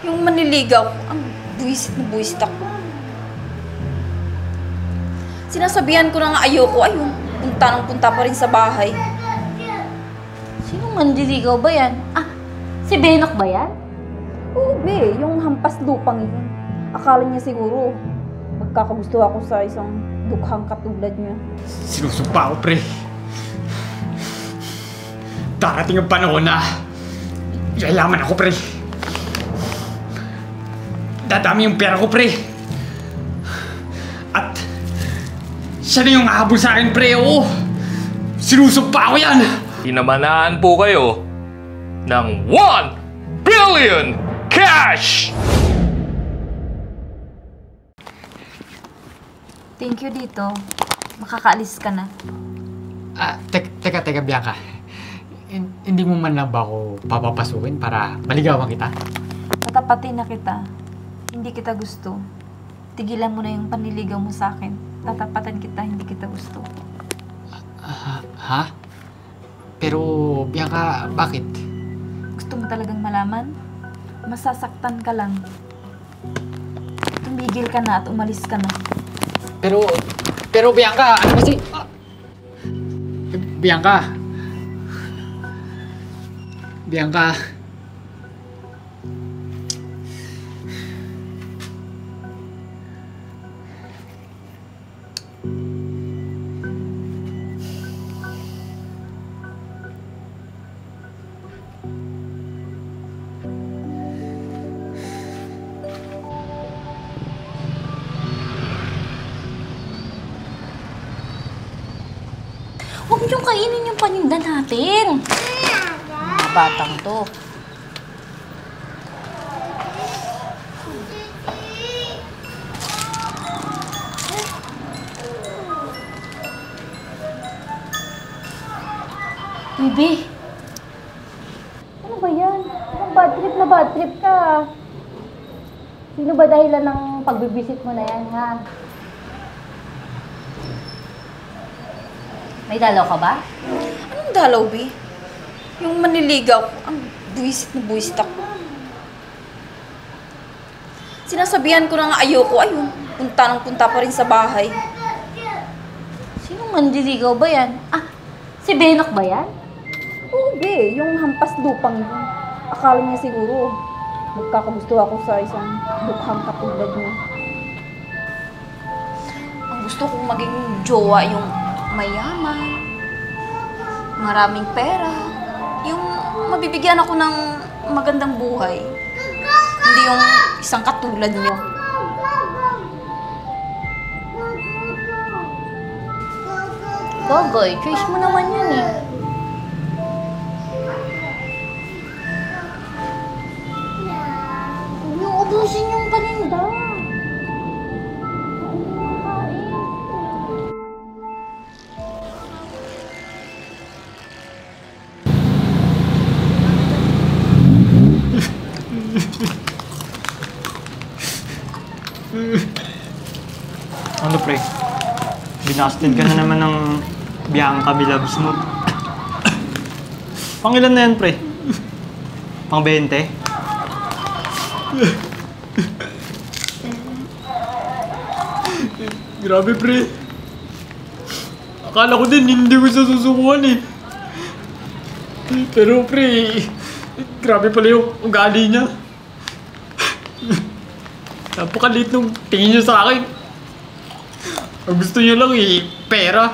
Yung manliligaw, ang buwisit na buwisit ako. Sinasabihan ko na nga ayoko, ayun, punta ng punta pa rin sa bahay. Sinong manliligaw ba yan? Ah, si Benok ba yan? Oo, be, yung hampas lupang yun. Akala niya siguro, magkakagusto ako sa isang dukhang katulad niya. Sinusumpa ko, pre. Darating ang panahon na yayaman ako, pre. Dadami yung pera ko, pre. At siya na yung ahabol sa akin, pre. Oo, sinusumpa ko yan. Hinamanaan po kayo ng 1 billion cash! Thank you dito. Makakaalis ka na. Teka, Bianca. Hindi mo man lang ba ako papapasukin para maligawan kita? Tatapatin na kita. Hindi kita gusto. Tigilan mo na yung panliligaw mo sa akin. Tatapatan kita, hindi kita gusto. Ha? Pero, Bianca, bakit? Gusto mo talagang malaman? Masasaktan ka lang. Tumigil ka na at umalis ka na. Pero Bianca, ano kasi? Bianca. Huwag niyong kainin yung paninda natin. Mga batang to. Bibi! Ano ba yan? Ang bad trip ka. Sino ba dahilan ng pagbibisit mo na yan, ha? May dalaw ka ba? Anong dalaw, be? Yung manliligaw, ang buwisit na buwisit ako. Sinasabihan ko na nga ayoko, ayun, punta ng punta pa rin sa bahay. Sinong manliligaw ba yan? Ah, si Benok ba yan? Oo, be, yung hampas lupang yun. Akala niya siguro, magkakagusto ako sa isang dukhang katulad niya. Ang gusto kong maging jowa yung mayaman, maraming pera, yung mabibigyan ako ng magandang buhay. Hindi yung isang katulad niyo. Gogoy, choice mo naman yun eh. Huwag niyo ubusin yung paninda. Ano, pre? Binasted ka na naman ng Bianca Bilabs mo. Pang ilan na yan, pre? Pang 20? Grabe, pre. Akala ko din hindi ko susukuhan eh. Pero, pre, grabe pala yung ugali niya. Napakaliit nung tingin niya sa akin. Ang gusto niya lang pera.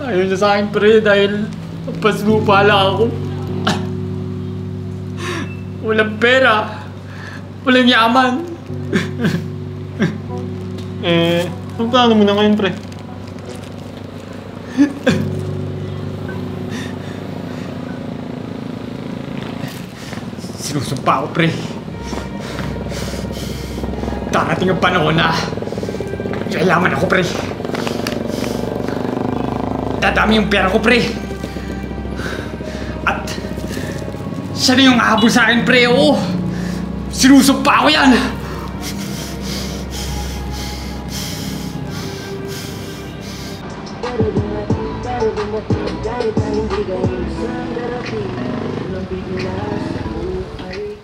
Ayaw niya sa akin, pre, dahil paslupa lang ako. Walang pera. Walang yaman. Anong plano mo na ngayon, pre? Sinusumpa ko, pre. Darating ang panahon na yayaman ako, pre. Dadami yung pera ko, pre. At siya na yung ahabol sa akin, pre. Oo, sinusumpa ko yan. Kahit na hindi ka isang darating, lamig na sa buhay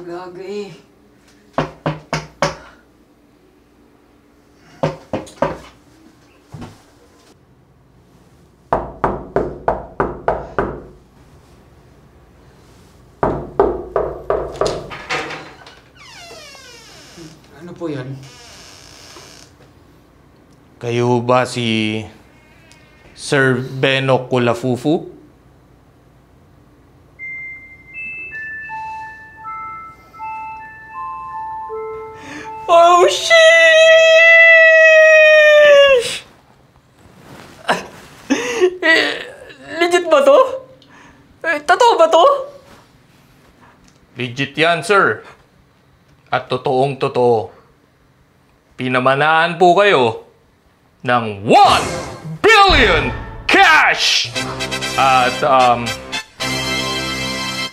Aga-aga eh. Ano po yan? Kayo ba si Sir Beno Kulafufu? Oh, sheesh! Legit ba to? Totoo ba to? Legit yan, sir. At totoong totoo. Pinamanaan po kayo ng 1 billion cash! At,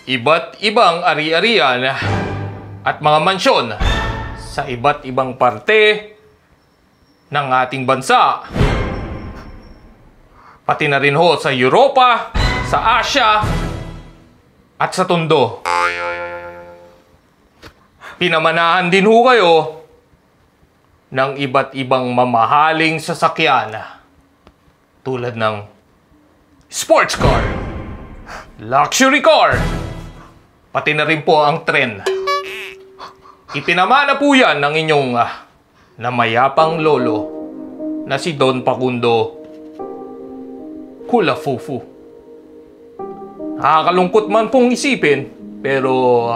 iba't ibang ari-arian at mga mansyon sa iba't ibang parte ng ating bansa. Pati na rin ho sa Europa, sa Asia, at sa Tondo. Pinamanahan din ho kayo ng iba't ibang mamahaling sasakyan tulad ng sports car, luxury car, pati na rin po ang tren. Ipinamana po yan ng inyong namayapang lolo na si Don Facundo Kulafufu. Nakakalungkot man pong isipin, pero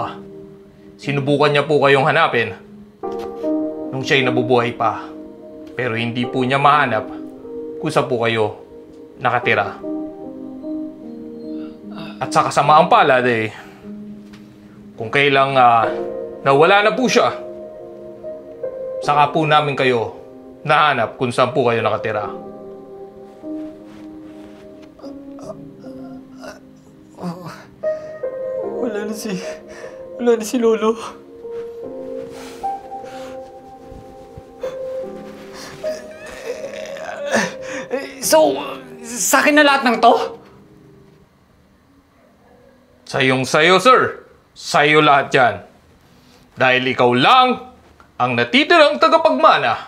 sinubukan niya po kayong hanapin nung siya'y nabubuhay pa. Pero hindi po niya mahanap kung saan po kayo nakatira. At sa kasamaang palad kung kailang nawala na po siya, saka po namin kayo nahanap kung saan po kayo nakatira. Wala na si Lolo. So, sa akin na lahat ng to? Sayong-sayo, sir. Sayo lahat yan. Dahil ikaw lang ang natitirang tagapagmana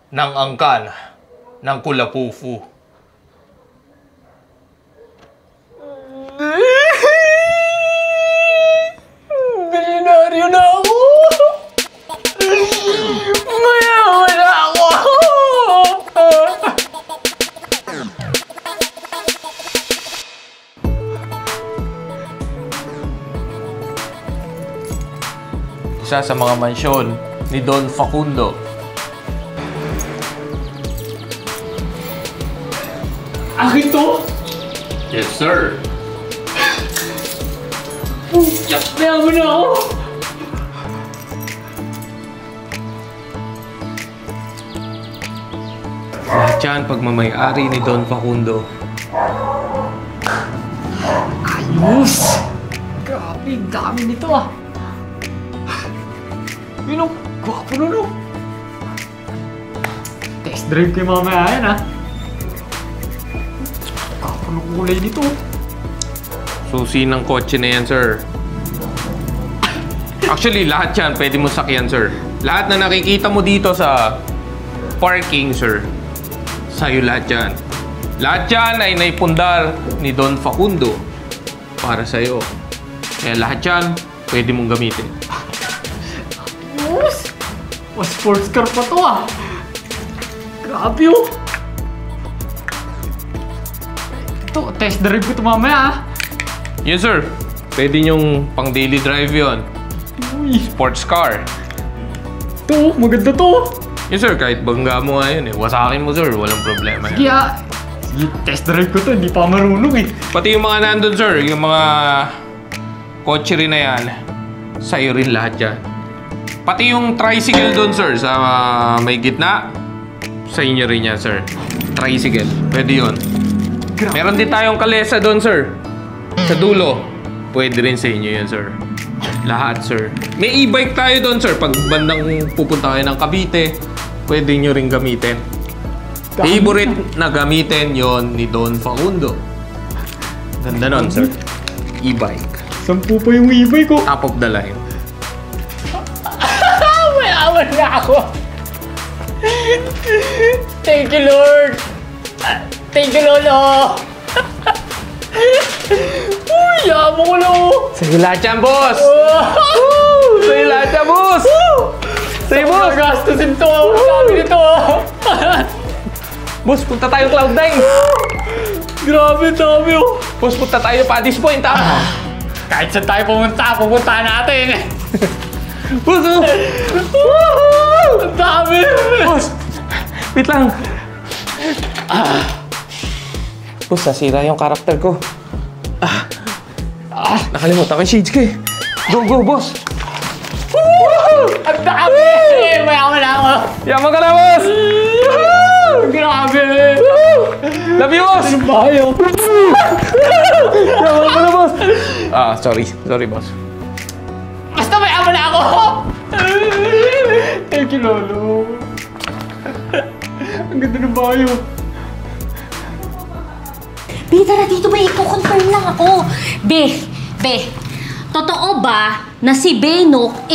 ng angkan ng Kulafufu. Bilyonaryo na ako! Mayaman na ako! Isa sa mga mansyon ni Don Facundo. Akin to? Yes, sir. Mayaman na ako! Lahat yan pagmamayari ni Don Facundo. Ayos! Grabe, dami nito Yun gwapo nun Test drive kayo mamaya yan Gwapo ng kulay nito. Susi ng kotse na yan, sir. Actually, lahat yan pwede mo sakyan, sir. Lahat na nakikita mo dito sa parking, sir, sa'yo lahat yan. Lahat yan ay naipundar ni Don Facundo para sa'yo. Kaya lahat yan pwede mong gamitin. Sports car pa to Grabe Ito, test drive ko ito mamaya Yes, sir. Pwede nyong pang daily drive yon. Uy, Sports car. ito, maganda to. Yes, sir. Kahit bangga mo nga yun wasakin mo, sir. Walang problema yan. Sige, test drive ko to. Hindi pa marunong Pati yung mga nandun, sir. Yung mga kotse rin na yan. Sa'yo rin lahat yan. Pati yung tricycle doon, sir. Sa may gitna. Sa inyo rin yan, sir. Tricycle. Pwede yun. Meron din tayong kalesa doon, sir. Sa dulo. Pwede rin sa inyo yan, sir. Lahat, sir. May e-bike tayo doon, sir. Pag bandang pupunta kayo ng Cavite, pwede nyo rin gamitin. Favorite na gamitin yon ni Don Facundo. Ganda nun, sir. E-bike. 10 pa yung ibay ko. Top of the line. Mayaman na ako. Thank you, Lord. Thank you, Lolo. Uy, yaman ko, Lolo. Sa'yo lahat yan, boss! Sa'yo lahat yan, boss! Sa'yo, boss! Gastusin to. Sabi nito. Boss, punta tayo Cloud9! Grabe, dami oh. Boss, punta tayo Paddy's Point, ha? Kahit saan tayo pupunta natin. Boss, oh! Ang dami. Boss! Wait lang! Boss, nasira yung karakter ko. Nakalimutan ko yung shades ko eh. Go, boss! Ang dami. Mayaman na ako. Yaman ka na, boss! Grabe. Love you, boss! Bayo. Yaman ka na, boss! Sorry, boss. Basta mayaman na ako. Thank you, Lolo. Ang ganda ng bayo. Be, tara dito ba? Iko-confirm lang ako. Be, totoo ba na si Benok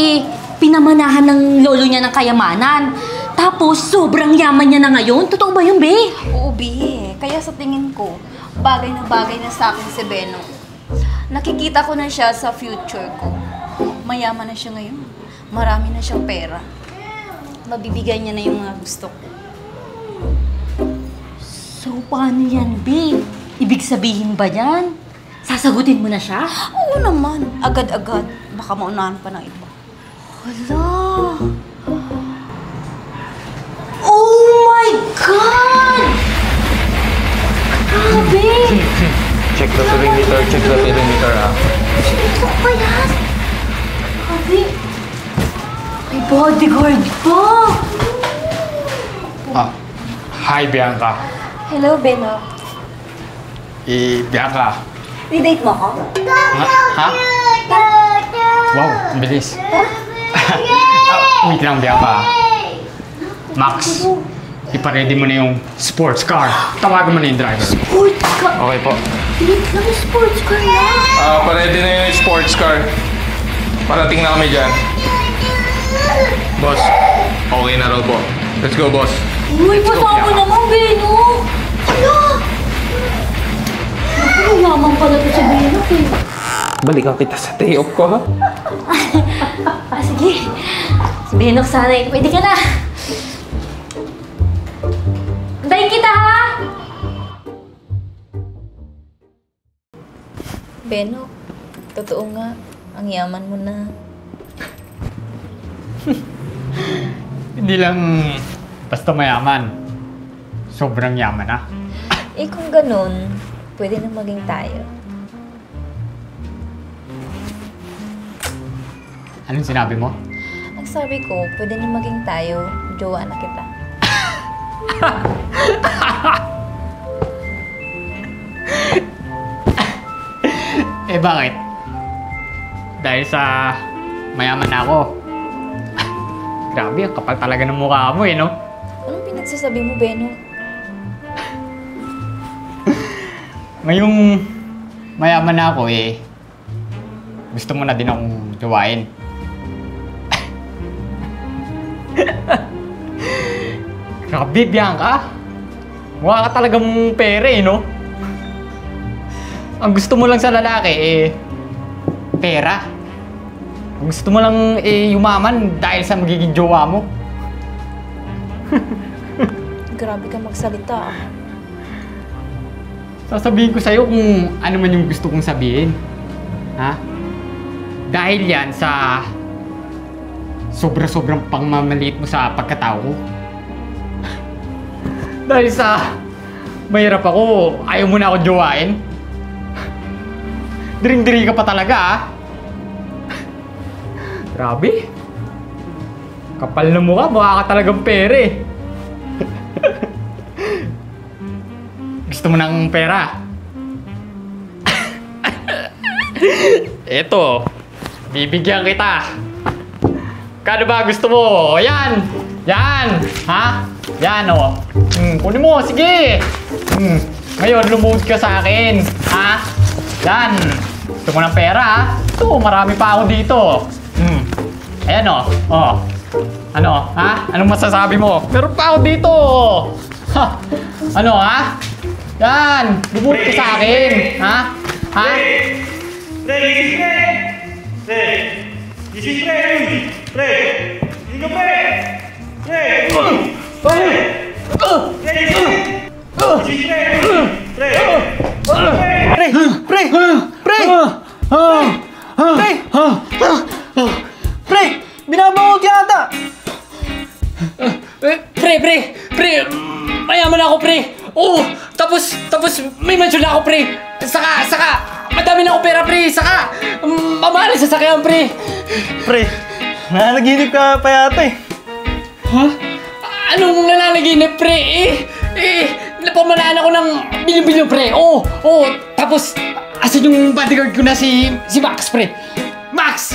pinamanahan ng lolo niya ng kayamanan? Tapos sobrang yaman niya na ngayon? Totoo ba yun, Be? Oo, Bi. Kaya sa tingin ko, bagay na sa akin si Beno. Nakikita ko na siya sa future ko. Mayaman na siya ngayon. Marami na siyang pera. Mabibigay niya na yung mga gusto ko. So, paano yan, Be? Ibig sabihin ba yan? Sasagutin mo na siya? Oo naman. Agad-agad. Baka maunahan pa ng iba. Hala! Oh my God! Grabe! Check the perimeter, ha? Ito pa yan? Grabe! May bodyguard pa! Hi, Bianca. Hello, Beno. Bianca. Didate mo ako? Ha? Wow, ang bilis. Wait lang, Bianca. Max, iparedy mo na yung sports car. Tawagan mo na yung driver. Sports car! Okay po. Pilit lang yung sports car na! Paredy na yung sports car. Parating na kami dyan. Boss, okay na raw po. Let's go, boss. Uy, pasama naman, Beno! Hala! Naku, yaman pala to sa Beno, eh. Balikan kita sa day off ko, ha? Sige. Si Benok, sana pwede ka na. Antayin kita, ha? Beno, totoo nga. Ang yaman mo na. Hindi lang basta mayaman. Sobrang yaman na. Eh kung ganun, pwede na maging tayo. Anong sinabi mo? Ang sabi ko, pwede na maging tayo. Jowa na kita. Bakit? Dahil sa mayaman na ako. Grabe, ang kapal talaga ng mukha mo no? Anong pinagsasabi mo, Beno? Ngayong mayaman na ako gusto mo na din akong jowain. Grabe, Bianca. Mukha ka talagang pere no? Ang gusto mo lang sa lalaki pera. Ang gusto mo lang yumaman dahil sa magiging jowa mo. Grabe ka magsalita. Sasabihin ko sa'yo kung ano man yung gusto kong sabihin. Ha? Dahil yan sa sobra-sobrang pangmamaliit mo sa pagkatao ko. Dahil sa mahirap ako, ayaw mo na ako jowain. Diring-diri ka pa talaga Grabe. Kapal na mukha, mukha ka talagang pere. Gusto mo ng pera? Eto, bibigyan kita. Kano ba gusto mo? Yan! Yan! Ha? Yan o. Kunin mo, sige! Ngayon, lumuhod ka sa akin. Ha? Yan! Gusto mo ng pera, ha? Ito, marami pa ako dito. Ayan, oh. Oh. Ano, ha? Anong masasabi mo? Meron pa ako dito. Ha? Ano, ha? Yan. Bubut ka sa akin. Ha? Ha? Pre, gising pre! Pre! Gising pre! Pre! Gising ka pre! Pre! Pre! Pre, gising! Gising pre! Pre! Pre! Pre! Pre! Pre! Pre! Binabangot yata! Pre! Mayaman ako, pre! Oo! Tapos may mansyon na ako, pre! Saka, madami na ako pera, pre! Saka, mamahal sa sasakyan, pre! Pre! Nananaginip ka pa yata eh. Ha? Anong nananaginip, pre? Napamanahan ako ng bilyon-bilyon, pre! Oo! Tapos, asan yung bodyguard ko na si Max, pre? Max!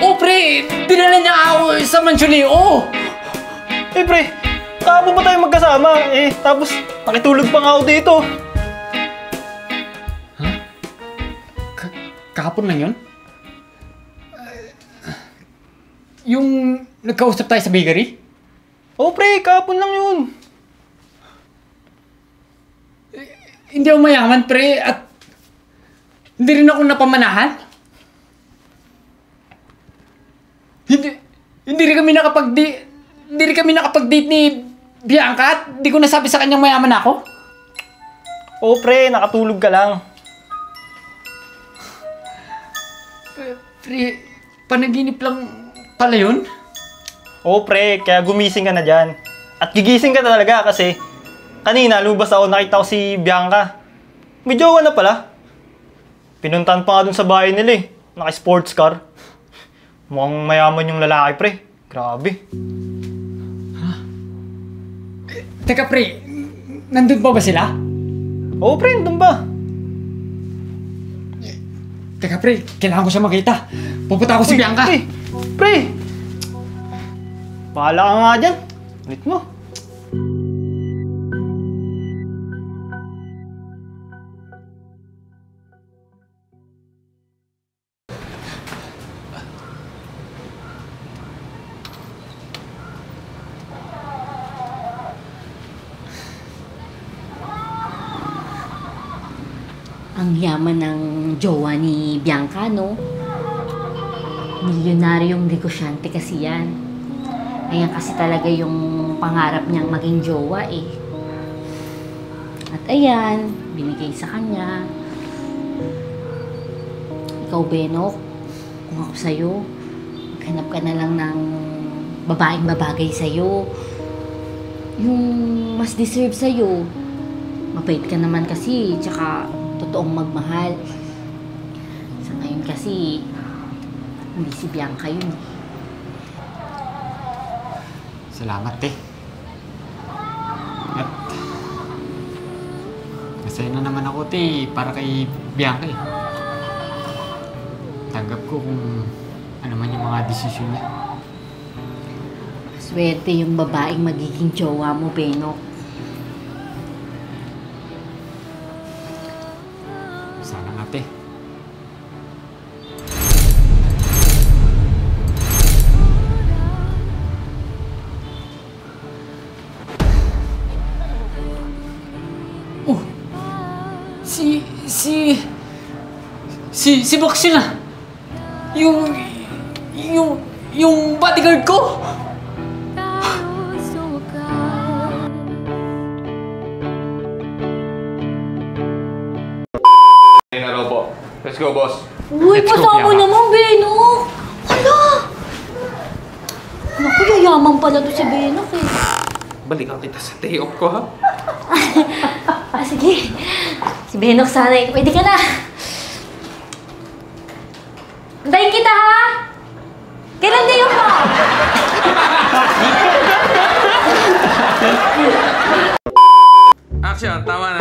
Oh, pre! Dinala niya ako sa mansyon eh! Oo! Eh pre, kahapon pa tayo magkasama eh. Tapos, nakitulog pa nga ako dito. Kahapon lang yun? Yung nagkausap tayo sa bakery? Oh pre, kahapon lang yun. Hindi ako mayaman, pre, at hindi rin ako napamanahan. Hindi rin kami nakapag-date ni Bianca at di ko nasabi sa kanyang mayaman ako. Oh pre, nakatulog ka lang. Pre, panaginip lang pala yun? Oh pre, kaya gumising ka na dyan. At gigising ka talaga kasi kanina lumabas ako, nakita ko si Bianca. May jowa na pala. Pinuntahan pa nga dun sa bahay nila eh. Naka-sports car. Mukhang mayaman yung lalaki pre. Grabe. Teka, pre, nandun ba sila? Oh pre, nandun ba? Teka, pre, kailangan ko siya makita. Pupunta ako si Bianca. Pre! Bahala ka nga dyan. Ulit mo. Ang yaman ng jowa ni Bianca, no? Milyonaryong negosyante kasi yan. Ayan kasi talaga yung pangarap niyang maging jowa eh. At ayan, binigay sa kanya. Ikaw, Benok, kung ako sa'yo, maghanap ka na lang ng babaeng babagay sa'yo. Yung mas deserve sa'yo. Mabait ka naman kasi, tsaka totoong magmahal. Sa ngayon kasi, hindi si Bianca yun. Salamat, eh. At masaya na naman ako, te, para kay Bianca, eh. Tanggap ko kung ano man yung mga desisyon niya. Swerte yung babaeng magiging jowa mo, Benok. Sana nga, te. Oh! Si Box yun ah! Yung bodyguard ko! Ayun na raw po. Let's go, boss. Uy, Let's go, kasama Bianca. naman, Benok! Hala! Naku, yayaman pala to si Benok eh. Balikan kita sa day off ko, ha? Sige. Si Benok sana eh. Pwede ka na. Antayin kita, ha? Kailan day off mo? Action, tama na.